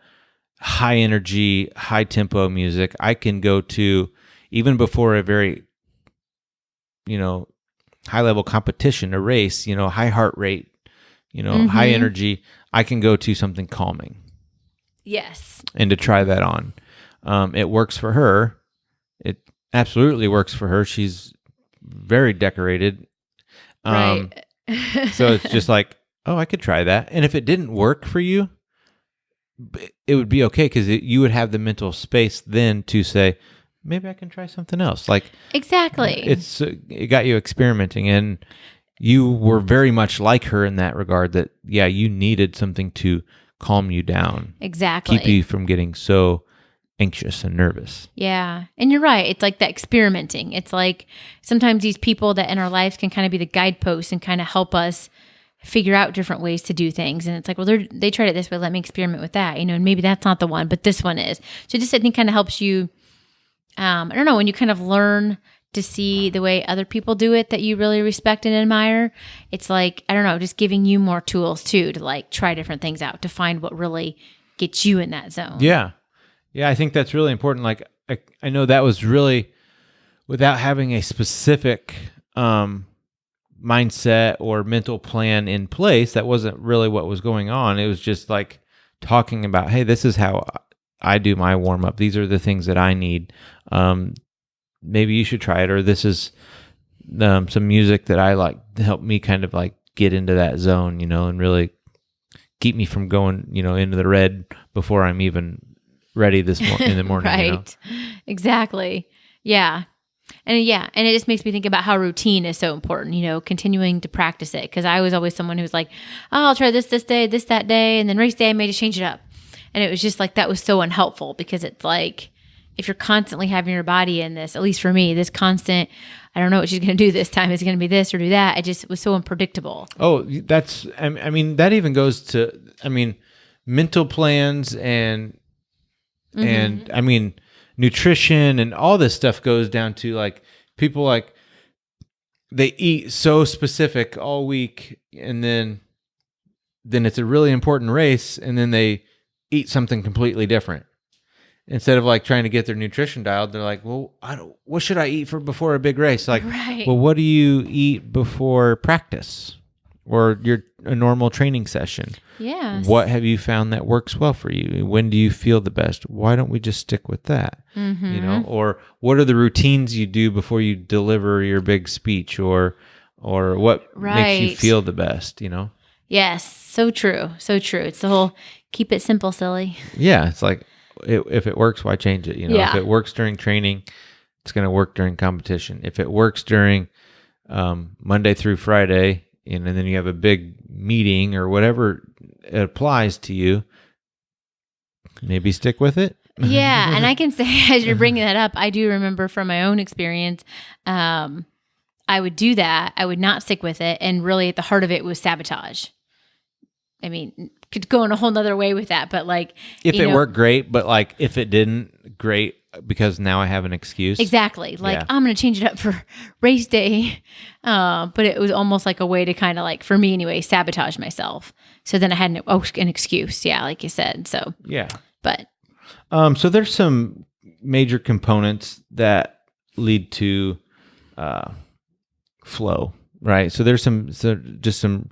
high energy, high tempo music. I can go to, even before a very, high level competition, a race, high heart rate, high energy, I can go to something calming. Yes. And to try that on. It works for her. It absolutely works for her. She's very decorated. Right. So it's just like, oh, I could try that. And if it didn't work for you, it would be okay because you would have the mental space then to say, maybe I can try something else. Like exactly. It got you experimenting, and you were very much like her in that regard. That you needed something to calm you down, exactly, keep you from getting so anxious and nervous. Yeah, and you're right. It's like that experimenting. It's like sometimes these people that in our lives can kind of be the guideposts and kind of help us figure out different ways to do things. And it's like, well, they tried it this way. Let me experiment with that. And maybe that's not the one, but this one is. So just I think kind of helps you. I don't know, when you kind of learn to see the way other people do it that you really respect and admire, it's like, I don't know, just giving you more tools too to like try different things out to find what really gets you in that zone. Yeah. Yeah, I think that's really important. Like, I know that was really, without having a specific mindset or mental plan in place, that wasn't really what was going on. It was just like talking about, hey, this is how I do my warm up. These are the things that I need. Maybe you should try it, or this is some music that I like to help me kind of like get into that zone, and really keep me from going, into the red before I'm even ready in the morning. Right. Exactly. Yeah. And it just makes me think about how routine is so important, continuing to practice it. Cause I was always someone who was like, oh, I'll try this day, this, that day. And then race day, I may just change it up. And it was just like, that was so unhelpful because it's like, if you're constantly having your body in this, at least for me, this constant, I don't know what she's going to do this time. Is it going to be this or do that? It just was so unpredictable. Oh, that even goes to, mental plans and nutrition and all this stuff goes down to like people like they eat so specific all week and then it's a really important race and then they eat something completely different. Instead of like trying to get their nutrition dialed, they're like, well, what should I eat before a big race? Like, right. Well, what do you eat before practice or a normal training session? Yeah. What have you found that works well for you? When do you feel the best? Why don't we just stick with that? Mm-hmm. Or what are the routines you do before you deliver your big speech or what makes you feel the best, Yes. So true. So true. It's the whole keep it simple, silly. Yeah. It's like, if it works, why change it? If it works during training, it's going to work during competition. If it works during Monday through Friday, and then you have a big meeting or whatever it applies to you, maybe stick with it. Yeah, and I can say as you're bringing that up, I do remember from my own experience, I would do that. I would not stick with it, and really at the heart of it was sabotage. I mean, could go in a whole nother way with that, but like if it worked, great. But like if it didn't, great, because now I have an excuse. Exactly. Like I'm going to change it up for race day, but it was almost like a way to kind of like, for me anyway, sabotage myself. So then I had an excuse. Yeah, like you said. So yeah, but so there's some major components that lead to flow, right? So there's just some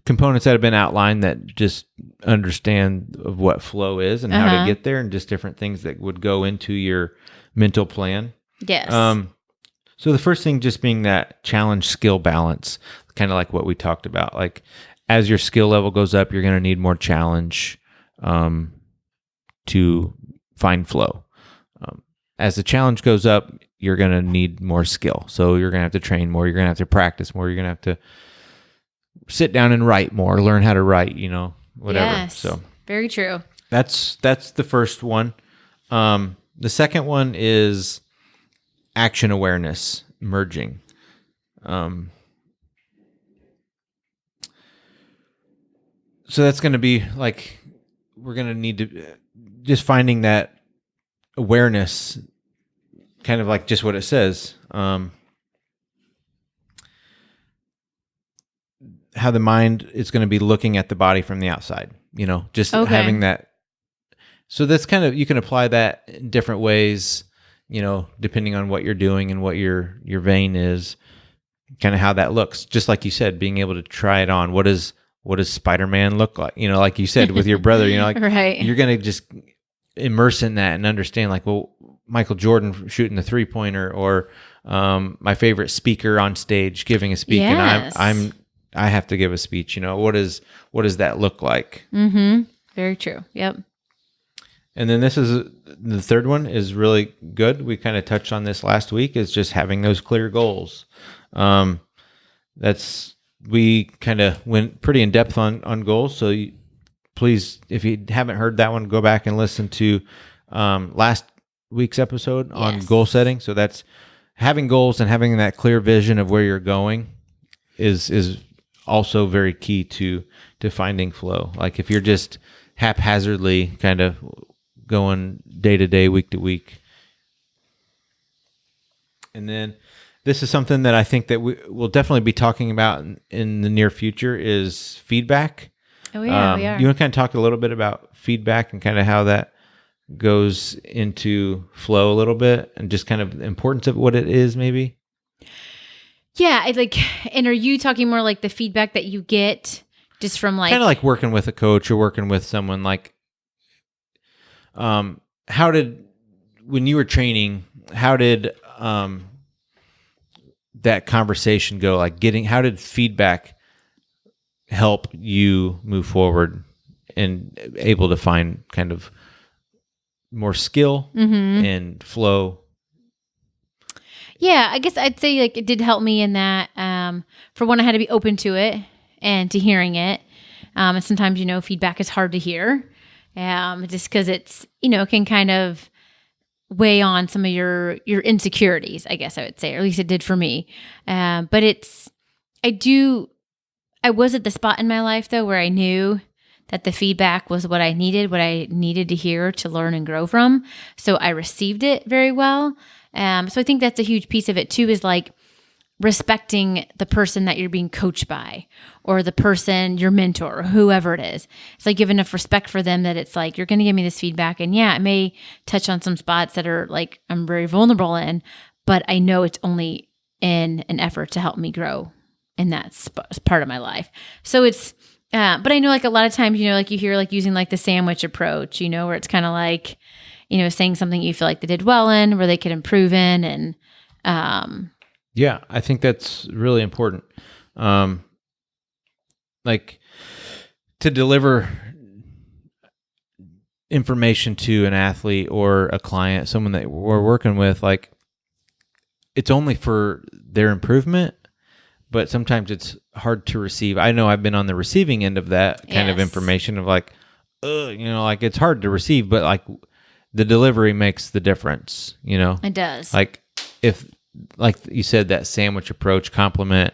components that have been outlined that just understand of what flow is and how to get there, and just different things that would go into your mental plan. Yes. So the first thing just being that challenge skill balance, kind of like what we talked about. Like as your skill level goes up, you're going to need more challenge to find flow. As the challenge goes up, you're going to need more skill. So you're going to have to train more. You're going to have to practice more. You're going to have to sit down and write more, learn how to write, whatever. Yes, so very true. That's the first one. The second one is action awareness, merging. So that's going to be like, we're going to need to just finding that awareness, kind of like just what it says. How the mind is going to be looking at the body from the outside, just having that. So that's kind of, you can apply that in different ways, depending on what you're doing and what your vein is, kind of how that looks. Just like you said, being able to try it on. What does Spider-Man look like? Like you said with your brother, right. You're going to just immerse in that and understand, like, well, Michael Jordan shooting the 3-pointer, or my favorite speaker on stage giving a speech, yes. and I have to give a speech. What does that look like? Mm-hmm. Very true. Yep. And then this is the third one is really good. We kind of touched on this last week, is just having those clear goals. We kind of went pretty in depth on goals. So please, if you haven't heard that one, go back and listen to last week's episode on goal setting. So that's having goals and having that clear vision of where you're going is also very key to finding flow. Like if you're just haphazardly kind of going day to day, week to week. And then this is something that I think that we will definitely be talking about in the near future is feedback. Oh yeah, we are. You want to kind of talk a little bit about feedback and kind of how that goes into flow a little bit, and just kind of the importance of what it is, maybe? Yeah, and are you talking more like the feedback that you get just from like... Kind of like working with a coach or working with someone, like, when you were training, how did that conversation go? Like how did feedback help you move forward and able to find kind of more skill and flow? Yeah, I guess I'd say like it did help me in that. For one, I had to be open to it and to hearing it. And sometimes, feedback is hard to hear, just because it's, can kind of weigh on some of your insecurities, I guess I would say, or at least it did for me. But I was at the spot in my life though, where I knew that the feedback was what I needed to hear to learn and grow from. So I received it very well. So I think that's a huge piece of it too, is like respecting the person that you're being coached by, or the person, your mentor, or whoever it is. It's like give enough respect for them that it's like, you're going to give me this feedback. And yeah, it may touch on some spots that are like, I'm very vulnerable in, but I know it's only in an effort to help me grow in that part of my life. So it's, but I know like a lot of times, like you hear like using like the sandwich approach, where it's kind of like, saying something you feel like they did well in, where they could improve in. And, yeah, I think that's really important. Like to deliver information to an athlete or a client, someone that we're working with, like it's only for their improvement, but sometimes it's hard to receive. I know I've been on the receiving end of that kind of information of like, like it's hard to receive, but like the delivery makes the difference, It does. Like if, like you said, that sandwich approach, compliment,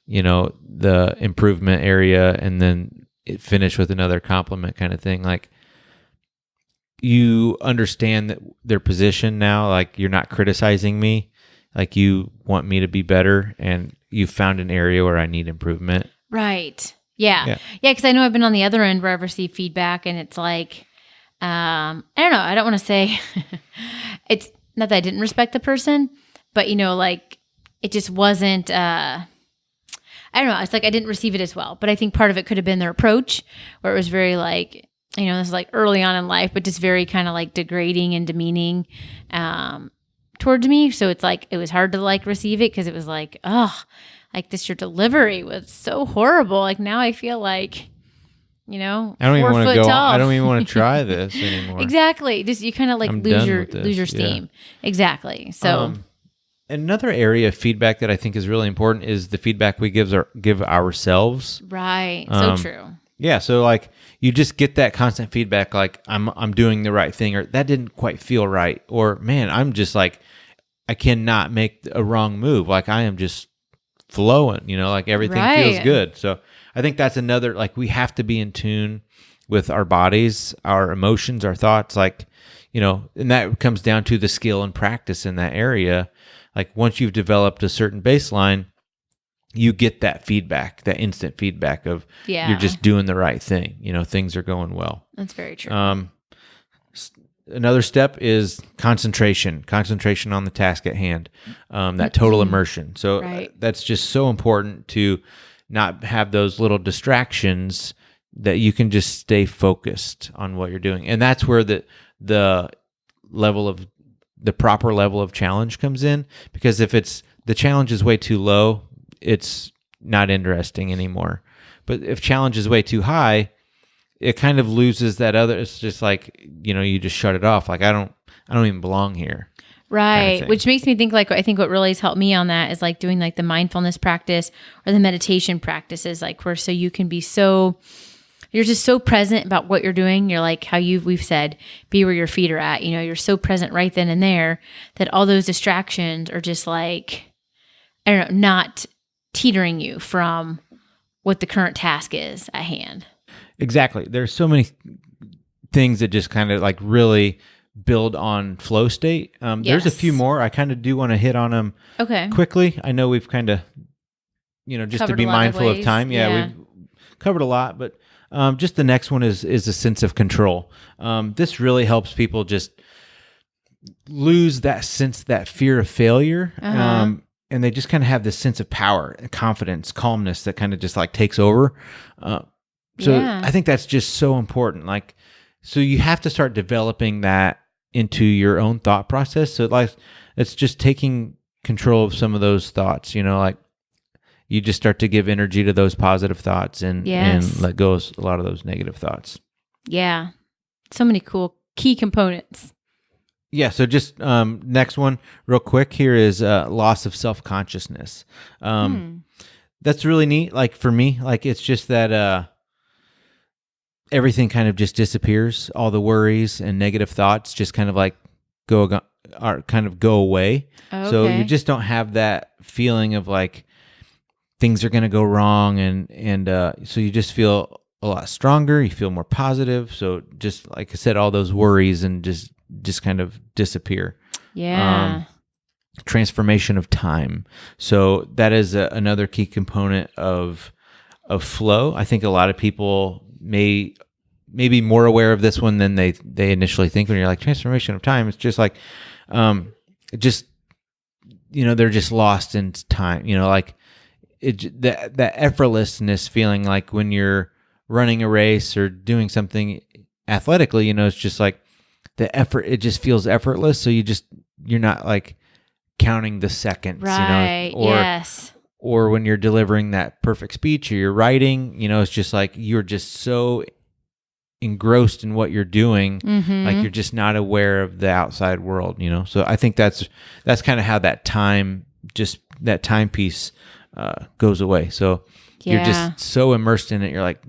the improvement area, and then it finish with another compliment kind of thing. Like you understand that their position now, like you're not criticizing me, like you want me to be better, and you found an area where I need improvement. Right. Yeah. Because I know I've been on the other end where I've received feedback, and it's like, I don't know. I don't want to say it's not that I didn't respect the person, but like it just wasn't, I I don't know. It's like I didn't receive it as well. But I think part of it could have been their approach, where it was very like, this is like early on in life, but just very kind of like degrading and demeaning towards me. So it's like, it was hard to like receive it because it was like, oh, like your delivery was so horrible. Like now I feel like, I don't even want to go. Tall. I don't even want to try this anymore. Exactly. Just you kind of like lose your steam. Yeah. Exactly. So another area of feedback that I think is really important is the feedback we give ourselves. Right. So true. Yeah. So like you just get that constant feedback, like I'm doing the right thing, or that didn't quite feel right, or man, I'm just like I cannot make a wrong move. Like I am just flowing. Like everything feels good. So I think that's another, like we have to be in tune with our bodies, our emotions, our thoughts, like, and that comes down to the skill and practice in that area. Like once you've developed a certain baseline, you get that feedback, that instant feedback of you're just doing the right thing. Things are going well. That's very true. Another step is concentration on the task at hand, that total immersion. So that's just so important to not have those little distractions, that you can just stay focused on what you're doing. And that's where the proper level of challenge comes in, because if the challenge is way too low, it's not interesting anymore. But if challenge is way too high, it kind of loses that other, it's just like, you just shut it off. Like I don't even belong here. Right. Kind of which makes me think like, I think what really has helped me on that is like doing like the mindfulness practice or the meditation practices, like where, so you can be you're just so present about what you're doing. You're like how we've said, be where your feet are at, you're so present right then and there that all those distractions are just like, I don't know, not teetering you from what the current task is at hand. Exactly. There's so many things that just kind of like really build on flow state. There's a few more. I kind of do want to hit on them quickly. I know we've kind of, just covered to be mindful of time. Yeah, we've covered a lot, but just the next one is a sense of control. This really helps people just lose that sense, that fear of failure. And they just kind of have this sense of power, confidence, calmness that kind of just like takes over. I think that's just so important. Like, so you have to start developing that into your own thought process. So like, it's just taking control of some of those thoughts, like you just start to give energy to those positive thoughts and let go of a lot of those negative thoughts. Yeah. So many cool key components. Yeah. So just next one real quick here is loss of self-consciousness. That's really neat. Like for me, like it's just that everything kind of just disappears. All the worries and negative thoughts just kind of like go away. Okay. So you just don't have that feeling of like things are going to go wrong, and so you just feel a lot stronger. You feel more positive. So just like I said, all those worries and just kind of disappear. Yeah. Transformation of time. So that is another key component of flow. I think a lot of people may be more aware of this one than they initially think. When you're like transformation of time, it's just like they're just lost in time, like that effortlessness feeling, like when you're running a race or doing something athletically, it's just like the effort, it just feels effortless. So you're not like counting the seconds, right? Or when you're delivering that perfect speech or you're writing, it's just like you're just so engrossed in what you're doing, like you're just not aware of the outside world, So I think that's kind of how that timepiece goes away. So you're just so immersed in it. You're like,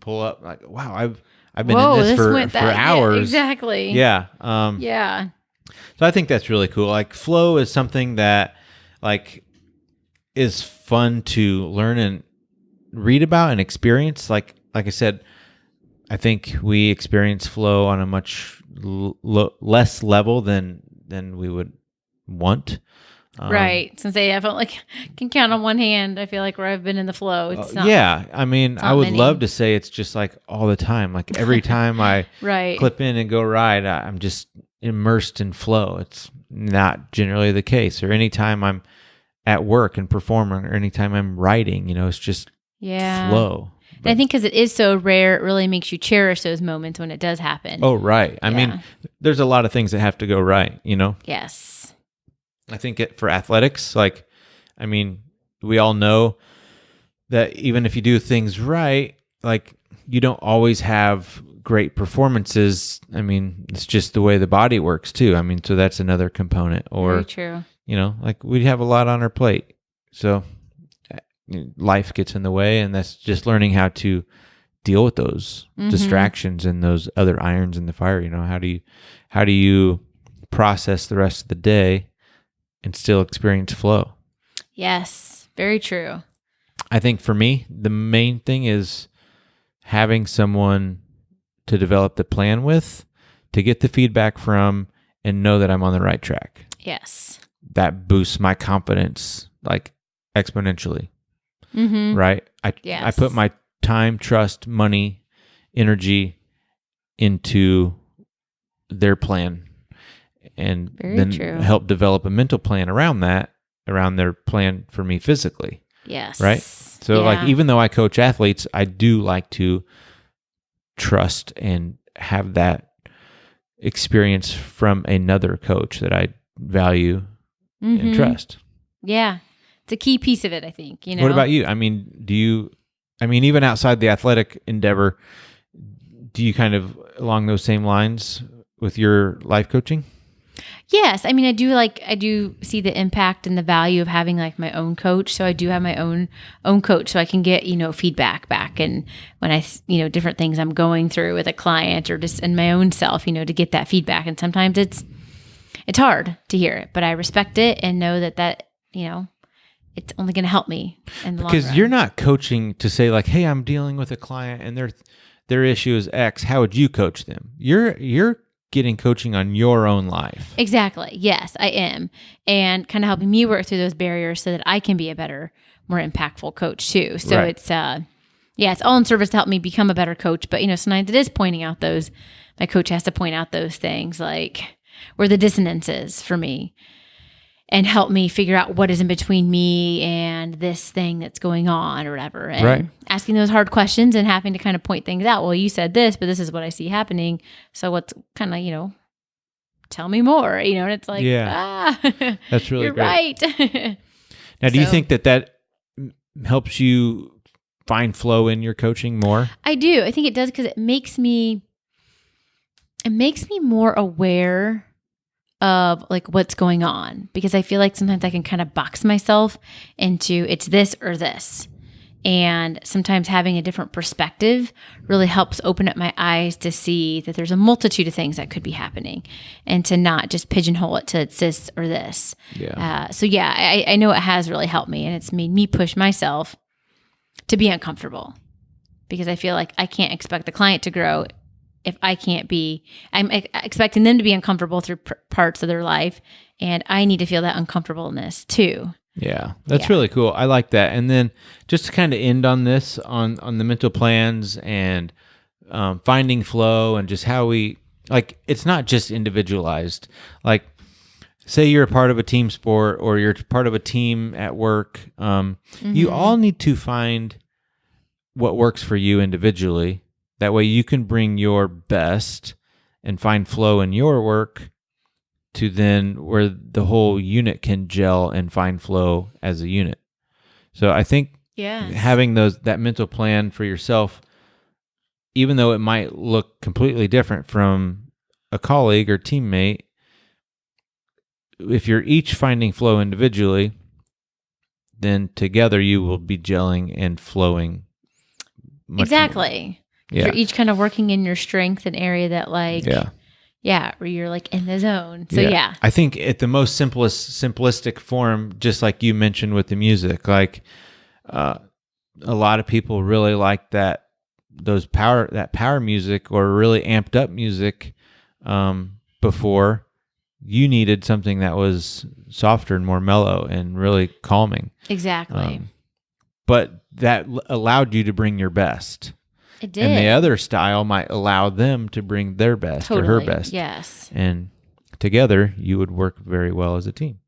pull up, like, wow, I've been in this for hours. Yeah, exactly. Yeah. So I think that's really cool. Like flow is something that like is fun to learn and read about and experience. Like I said, I think we experience flow on a much less level than we would want. Right. Since I can count on one hand, I feel like where I've been in the flow. It's not. Yeah. I mean, I would love to say it's just like all the time. Like every time I clip in and go ride, I'm just immersed in flow. It's not generally the case. Or anytime I'm at work and performing or anytime I'm writing, it's just flow. And I think because it is so rare, it really makes you cherish those moments when it does happen. Oh, right. I mean, there's a lot of things that have to go right, Yes. I think for athletics, we all know that even if you do things right, you don't always have great performances. It's just the way the body works too. So that's another component. Or, very true. We have a lot on our plate. So life gets in the way, and that's just learning how to deal with those distractions and those other irons in the fire. How do you process the rest of the day and still experience flow? Yes, very true. I think for me, the main thing is having someone to develop the plan with, to get the feedback from, and know that I'm on the right track. Yes. That boosts my confidence exponentially. Right? I put my time, trust, money, energy into their plan, and help develop a mental plan around their plan for me physically. Yes. Right? So even though I coach athletes, I do like to trust and have that experience from another coach that I value and trust. Yeah. It's a key piece of it, I think. What about you? Even outside the athletic endeavor, do you kind of along those same lines with your life coaching? Yes. I do see the impact and the value of having my own coach. So I do have my own coach, so I can get, feedback back. And when I, different things I'm going through with a client or just in my own self, to get that feedback. And sometimes it's hard to hear it, but I respect it and know that, it's only going to help me in the long run. Because you're not coaching to say hey, I'm dealing with a client and their issue is X. How would you coach them? You're getting coaching on your own life. Exactly. Yes, I am. And kind of helping me work through those barriers so that I can be a better, more impactful coach too. So it's all in service to help me become a better coach. But, sometimes it is pointing out my coach has to point out those things where the dissonance is for me, and help me figure out what is in between me and this thing that's going on or whatever. And asking those hard questions and having to kind of point things out. Well, you said this, but this is what I see happening. So what's kind of, tell me more, and it's that's really you're great. Right. Now, do you think that helps you find flow in your coaching more? I do. I think it does, because it makes me more aware of what's going on, because I feel like sometimes I can kind of box myself into it's this or this. And sometimes having a different perspective really helps open up my eyes to see that there's a multitude of things that could be happening, and to not just pigeonhole it to it's this or this. Yeah. I know it has really helped me, and it's made me push myself to be uncomfortable, because I feel like I can't expect the client to grow if I can't be. I'm expecting them to be uncomfortable through parts of their life, and I need to feel that uncomfortableness too. Yeah, that's really cool. I like that. And then just to kind of end on this, on the mental plans and finding flow, and just how we, it's not just individualized. Say you're a part of a team sport, or you're part of a team at work. You all need to find what works for you individually. That way you can bring your best and find flow in your work, to then where the whole unit can gel and find flow as a unit. So I think having that mental plan for yourself, even though it might look completely different from a colleague or teammate, if you're each finding flow individually, then together you will be gelling and flowing much more. Yeah. You're each kind of working in your strength, an area that where you're in the zone. So I think at the most simplistic form, just like you mentioned with the music, a lot of people really like that power music, or really amped up music. Before, you needed something that was softer and more mellow and really calming. Exactly. But that allowed you to bring your best. It did. And the other style might allow them to bring their best or her best. Yes. And together, you would work very well as a team.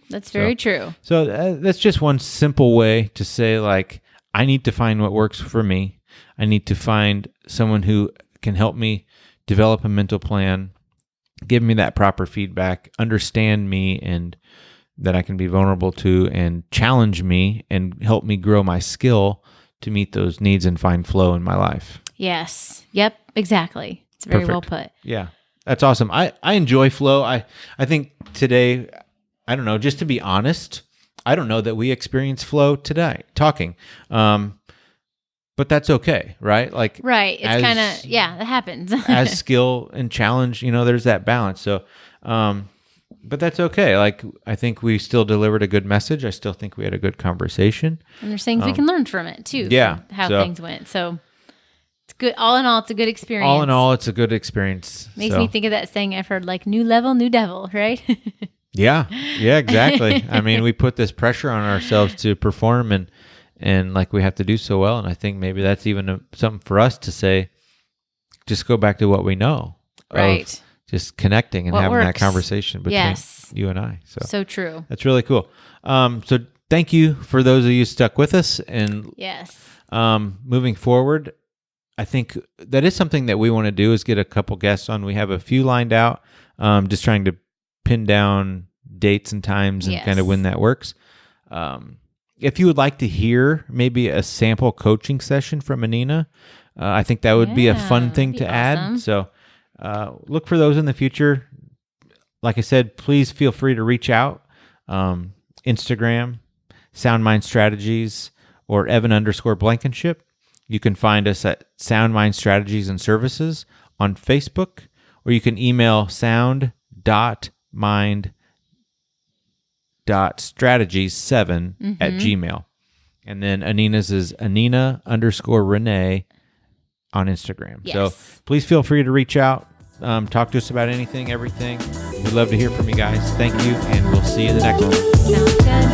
That's very true. So that's just one simple way to say, like, I need to find what works for me. I need to find someone who can help me develop a mental plan, give me that proper feedback, understand me, and that I can be vulnerable to, and challenge me and help me grow my skill to meet those needs and find flow in my life. Yes. Yep. Exactly. It's very well put. Yeah. That's awesome. I enjoy flow. I think today, I don't know, just to be honest, I don't know that we experience flow today talking. But that's okay, right? Like, right. It's kind of, that happens. As skill and challenge, there's that balance. So, but that's okay. Like, I think we still delivered a good message. I still think we had a good conversation. And there's things we can learn from it too. Yeah. From how things went. So it's good. All in all, it's a good experience. All in all, it's a good experience. Makes me think of that saying I've heard, like, new level, new devil, right? Yeah, exactly. I mean, we put this pressure on ourselves to perform and like we have to do so well. And I think maybe that's even something for us to say, just go back to what we know. Right. Just connecting and having that conversation between you and I. So true. That's really cool. So thank you for those of you stuck with us. And moving forward, I think that is something that we want to do, is get a couple guests on. We have a few lined out, just trying to pin down dates and times and kind of when that works. If you would like to hear maybe a sample coaching session from Anina, I think that would be a fun thing to add. So look for those in the future. Like I said, please feel free to reach out. Instagram, Sound Mind Strategies, or Evan_Blankenship. You can find us at Sound Mind Strategies and Services on Facebook, or you can email sound.mind.strategies7@gmail. And then Anina's is Anina_Renee on Instagram. Yes. So please feel free to reach out. Talk to us about anything, everything. We'd love to hear from you guys. Thank you, and we'll see you in the next one. Sounds good.